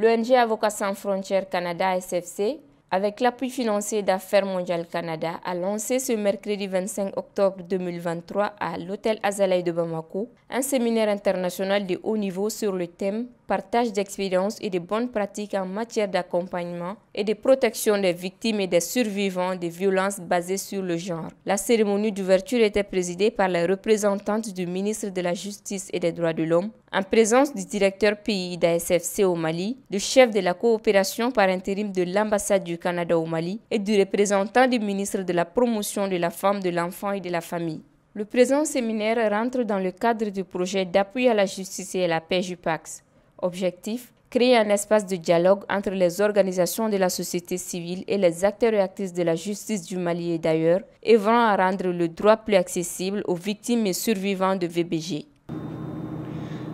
L'ONG Avocats sans frontières Canada SFC, avec l'appui financier d'Affaires mondiales Canada, a lancé ce mercredi 25 octobre 2023 à l'hôtel Azalea de Bamako un séminaire international de haut niveau sur le thème « Partage d'expériences et de bonnes pratiques en matière d'accompagnement et de protection des victimes et des survivants de violences basées sur le genre ». La cérémonie d'ouverture était présidée par la représentante du ministre de la Justice et des Droits de l'Homme, en présence du directeur pays d'ASFC au Mali, du chef de la coopération par intérim de l'ambassade du Canada au Mali et du représentant du ministre de la Promotion de la Femme, de l'Enfant et de la Famille. Le présent séminaire rentre dans le cadre du projet d'appui à la justice et à la paix JUPAX. Objectif: créer un espace de dialogue entre les organisations de la société civile et les acteurs et actrices de la justice du Mali et d'ailleurs, œuvrant à rendre le droit plus accessible aux victimes et survivants de VBG.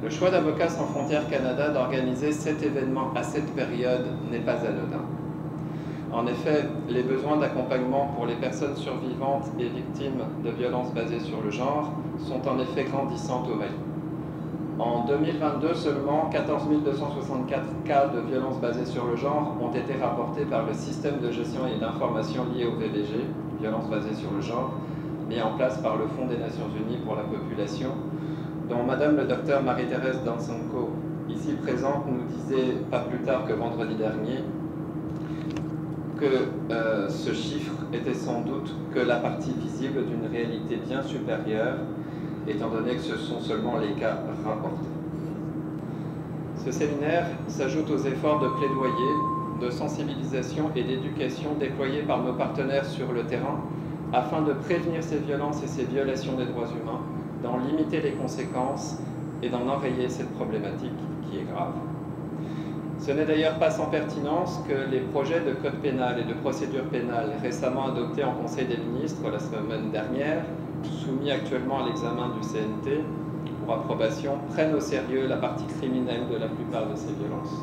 Le choix d'Avocats sans frontières Canada d'organiser cet événement à cette période n'est pas anodin. En effet, les besoins d'accompagnement pour les personnes survivantes et victimes de violences basées sur le genre sont en effet grandissantes au Mali. En 2022, seulement 14 264 cas de violences basées sur le genre ont été rapportés par le système de gestion et d'information lié au VBG, violences basées sur le genre, mis en place par le Fonds des Nations Unies pour la population, dont Madame le docteur Marie-Thérèse Dansonko, ici présente, nous disait pas plus tard que vendredi dernier que ce chiffre était sans doute que la partie visible d'une réalité bien supérieure, étant donné que ce sont seulement les cas rapportés. Ce séminaire s'ajoute aux efforts de plaidoyer, de sensibilisation et d'éducation déployés par nos partenaires sur le terrain afin de prévenir ces violences et ces violations des droits humains, d'en limiter les conséquences et d'en enrayer cette problématique qui est grave. Ce n'est d'ailleurs pas sans pertinence que les projets de code pénal et de procédure pénale récemment adoptés en Conseil des ministres la semaine dernière, soumis actuellement à l'examen du CNT pour approbation, prennent au sérieux la partie criminelle de la plupart de ces violences.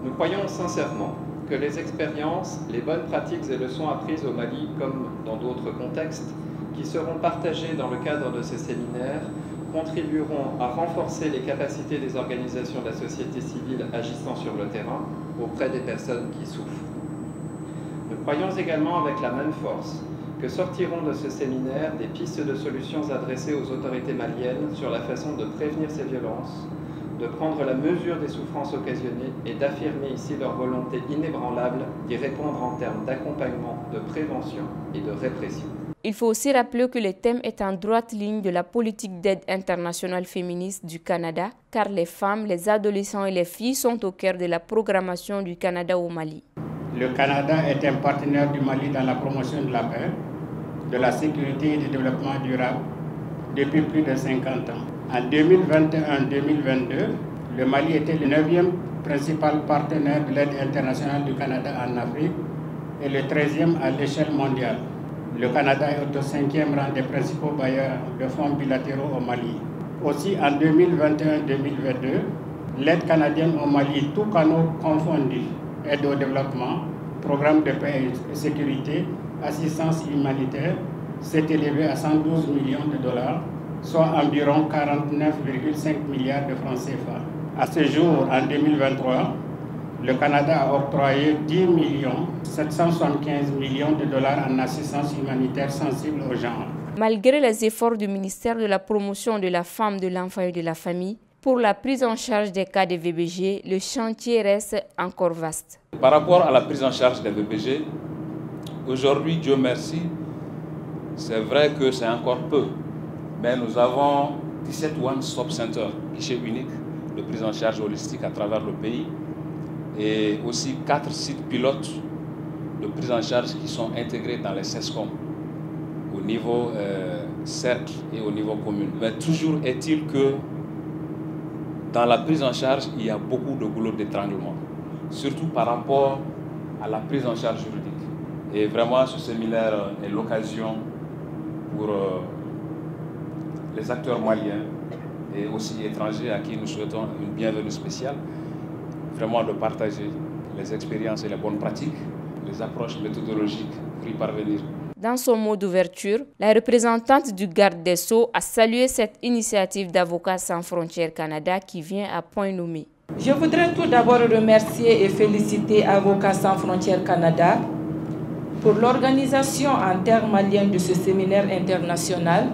Nous croyons sincèrement que les expériences, les bonnes pratiques et leçons apprises au Mali, comme dans d'autres contextes, qui seront partagées dans le cadre de ces séminaires, contribueront à renforcer les capacités des organisations de la société civile agissant sur le terrain auprès des personnes qui souffrent. Nous croyons également avec la même force que sortiront de ce séminaire des pistes de solutions adressées aux autorités maliennes sur la façon de prévenir ces violences, de prendre la mesure des souffrances occasionnées et d'affirmer ici leur volonté inébranlable d'y répondre en termes d'accompagnement, de prévention et de répression. Il faut aussi rappeler que le thème est en droite ligne de la politique d'aide internationale féministe du Canada, car les femmes, les adolescents et les filles sont au cœur de la programmation du Canada au Mali. Le Canada est un partenaire du Mali dans la promotion de la paix, de la sécurité et du développement durable depuis plus de 50 ans. En 2021-2022, le Mali était le 9e principal partenaire de l'aide internationale du Canada en Afrique et le 13e à l'échelle mondiale. Le Canada est au 5e rang des principaux bailleurs de fonds bilatéraux au Mali. Aussi, en 2021-2022, l'aide canadienne au Mali, tous canaux confondus, aide au développement, programme de paix et sécurité, assistance humanitaire, s'est élevé à 112 millions de dollars, soit environ 49,5 milliards de francs CFA. À ce jour, en 2023, le Canada a octroyé 10 775 millions de dollars en assistance humanitaire sensible au genre. Malgré les efforts du ministère de la Promotion de la Femme, de l'Enfant et de la Famille, pour la prise en charge des cas de VBG, le chantier reste encore vaste. Par rapport à la prise en charge des VBG, aujourd'hui, Dieu merci, c'est vrai que c'est encore peu, mais nous avons 17 One-Stop Centers, guichets uniques de prise en charge holistique à travers le pays, et aussi 4 sites pilotes de prise en charge qui sont intégrés dans les CESCOM au niveau cercle et au niveau commune. Mais toujours est-il que dans la prise en charge, il y a beaucoup de goulot d'étranglement, surtout par rapport à la prise en charge juridique. Et vraiment, ce séminaire est l'occasion pour les acteurs maliens et aussi étrangers à qui nous souhaitons une bienvenue spéciale, vraiment de partager les expériences et les bonnes pratiques, les approches méthodologiques pour y parvenir. Dans son mot d'ouverture, la représentante du garde des Sceaux a salué cette initiative d'Avocats sans frontières Canada qui vient à point nommé. Je voudrais tout d'abord remercier et féliciter Avocats sans frontières Canada pour l'organisation intermalienne de ce séminaire international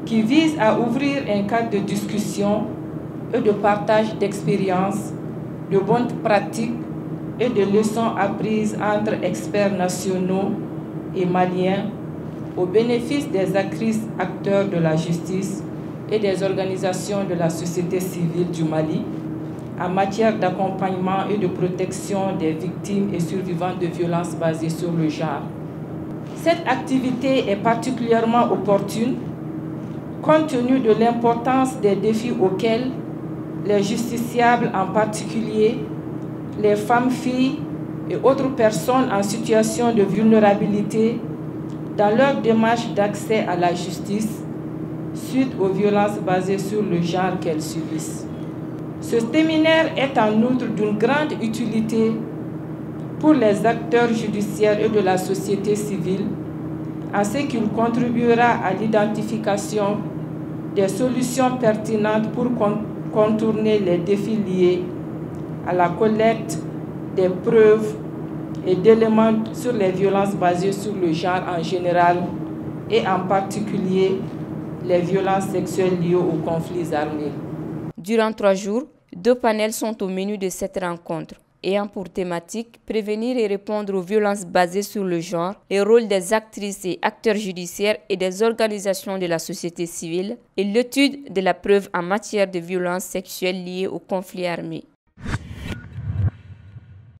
qui vise à ouvrir un cadre de discussion et de partage d'expériences, de bonnes pratiques et de leçons apprises entre experts nationaux et maliens au bénéfice des acteurs de la justice et des organisations de la société civile du Mali en matière d'accompagnement et de protection des victimes et survivantes de violences basées sur le genre. Cette activité est particulièrement opportune compte tenu de l'importance des défis auxquels les justiciables, en particulier les femmes, filles et autres personnes en situation de vulnérabilité, dans leur démarche d'accès à la justice suite aux violences basées sur le genre qu'elles subissent. Ce séminaire est en outre d'une grande utilité pour les acteurs judiciaires et de la société civile, en ce qu'il contribuera à l'identification des solutions pertinentes pour contourner les défis liés à la collecte des preuves et d'éléments sur les violences basées sur le genre en général et en particulier les violences sexuelles liées aux conflits armés. Durant 3 jours, 2 panels sont au menu de cette rencontre, ayant pour thématique prévenir et répondre aux violences basées sur le genre, le rôle des actrices et acteurs judiciaires et des organisations de la société civile et l'étude de la preuve en matière de violences sexuelles liées aux conflits armés.